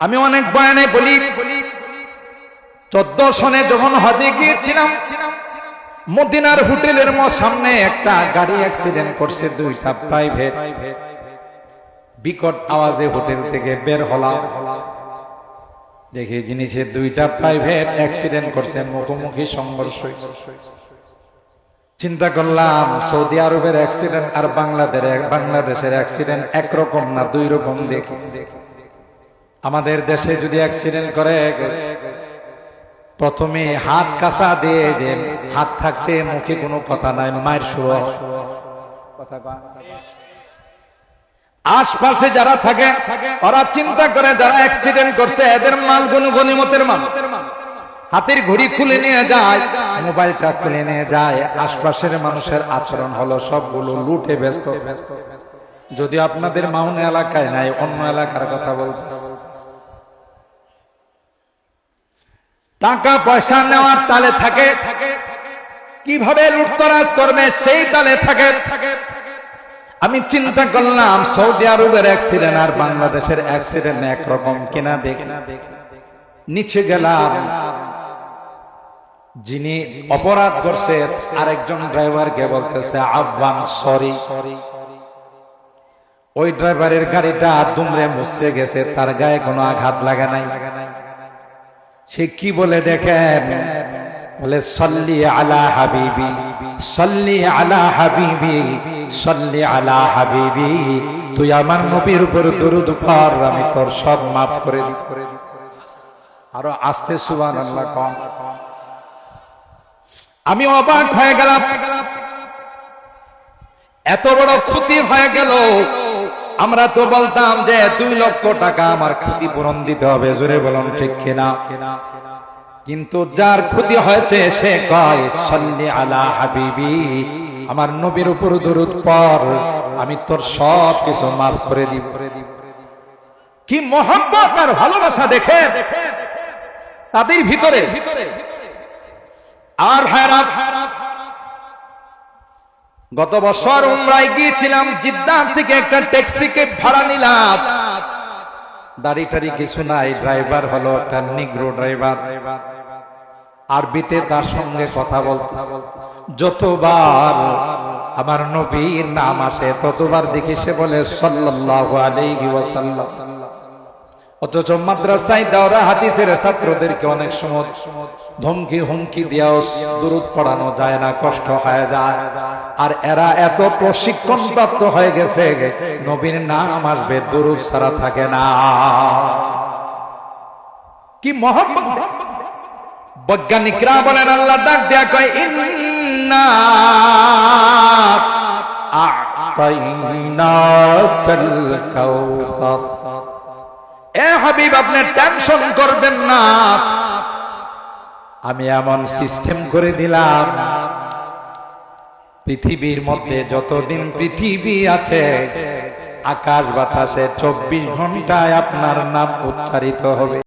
আমি অনেক বয়ানে বলি 14 সনে যখন হজে গিয়েছিলাম, মদিনার হোটেলের সামনে একটা গাড়ি অ্যাক্সিডেন্ট করছে, দুইটা প্রাইভেট। বিকট আওয়াজে হোটেল থেকে বের হলাম, দেখে জিনিসের দুইটা প্রাইভেট অ্যাক্সিডেন্ট করছে, মুখোমুখি সংঘর্ষ। চিন্তা করলাম সৌদি আরবের অ্যাক্সিডেন্ট আর বাংলাদেশের অ্যাক্সিডেন্ট একরকম না, দুই রকম। দেখি আমাদের দেশে যদি অ্যাক্সিডেন্ট করে, প্রথমে হাত কাঁচা দিয়ে, যে হাত থাকতে মুখে কোনো কথা নাই, মায়ের শুরু। আশপাশে যারা থাকে ওরা চিন্তা করে যারা অ্যাক্সিডেন্ট করছে এদের মাল গনিমতের মাল। হাতের ঘড়ি খুলে নিয়ে যায়, মোবাইলটা খুলে নিয়ে যায়। আশপাশের মানুষের আচরণ হলো সবগুলো লুটে ব্যস্ত। যদি আপনাদের মাউনা এলাকায় নাই, অন্য এলাকার কথা বলতে, টাকা পয়সা নেওয়ার তালে থাকে, কিভাবে লুটতরাজ করবে সেই তালে থাকে। আমি চিন্তা করলাম সৌদি আরবের অ্যাক্সিডেন্ট আর বাংলাদেশের অ্যাক্সিডেন্ট একরকম কিনা। দেখি নিচে গেলাম, যিনি অপরাধ করছে আরেকজন ড্রাইভারকে বলতেছে আহ্বান সরি। ওই ড্রাইভারের গাড়িটা দুমড়ে মুচড়ে গেছে, তার গায়ে কোনো আঘাত লাগে নাই। সে কি বলে দেখেন, বলে সল্লি আলা হাবিবি, সল্লি আলা হাবিবি, সল্লি আলা হাবিবি। তুই আমার নবীর উপর দরুদ পড়, আমি তোর সব মাফ করে দিব। আরো আস্তে সুবহানাল্লাহ কম। আমি অবাক হয়ে গেলাম, এত বড় ক্ষতি হয়ে গেল। আমরা তো বলতাম যে 2 লক্ষ টাকা আমার ক্ষতিপূরণ দিতে হবে, জোরে বলুন ঠিক কিনা। কিন্তু যার ক্ষতি হয়েছে সে কয় সল্লি আলা হাবিবি, আমার নবীর উপর দরুদ পড়, আমি তোর সব কিছু মাফ করে দিব। কি মহব্বত আর ভালোবাসা দেখে তাদের ভিতরে। আর ভাইরা, গত বছর উমরায় গিয়েছিলাম, জিদ্দাহ থেকে একটা ট্যাক্সিকে ভাড়া নিলাম। দাড়ি টাড়ি কিছু নাই, ড্রাইভার হলো একটা নিগ্রো ড্রাইভার। আরবিতে তার সঙ্গে কথা বলতে যতবার আমার নবীর নাম আসে ততবার দেখি সে বলে সাল্লাল্লাহু আলাইহি ওয়াসাল্লাম। অথচ মাদ্রাসায় দাওরা হাদিসের ছাত্রদেরকে অনেক সময় ধমকি হুমকি দিয়েও দুরূদ পড়ানো যায় না, কষ্ট হয়ে যায়। আর এরা এত প্রশিক্ষণ প্রাপ্ত হয়ে গেছে, নবীর নাম আসবে দুরূদ ছাড়া থাকে না। কি মহব্বত! বৈজ্ঞানিকরা বলেন, আল্লাহ ডাক দেয়া কয় ইন্না আ'তাইনাকাল কাউসার। এ হাবিব, আপনি টেনশন করবেন না, আমি এমন সিস্টেম করে দিলাম, পৃথিবীর মধ্যে যতদিন পৃথিবী আছে আকাশ বাতাসে 24 ঘন্টায় আপনার নাম উচ্চারিত হবে।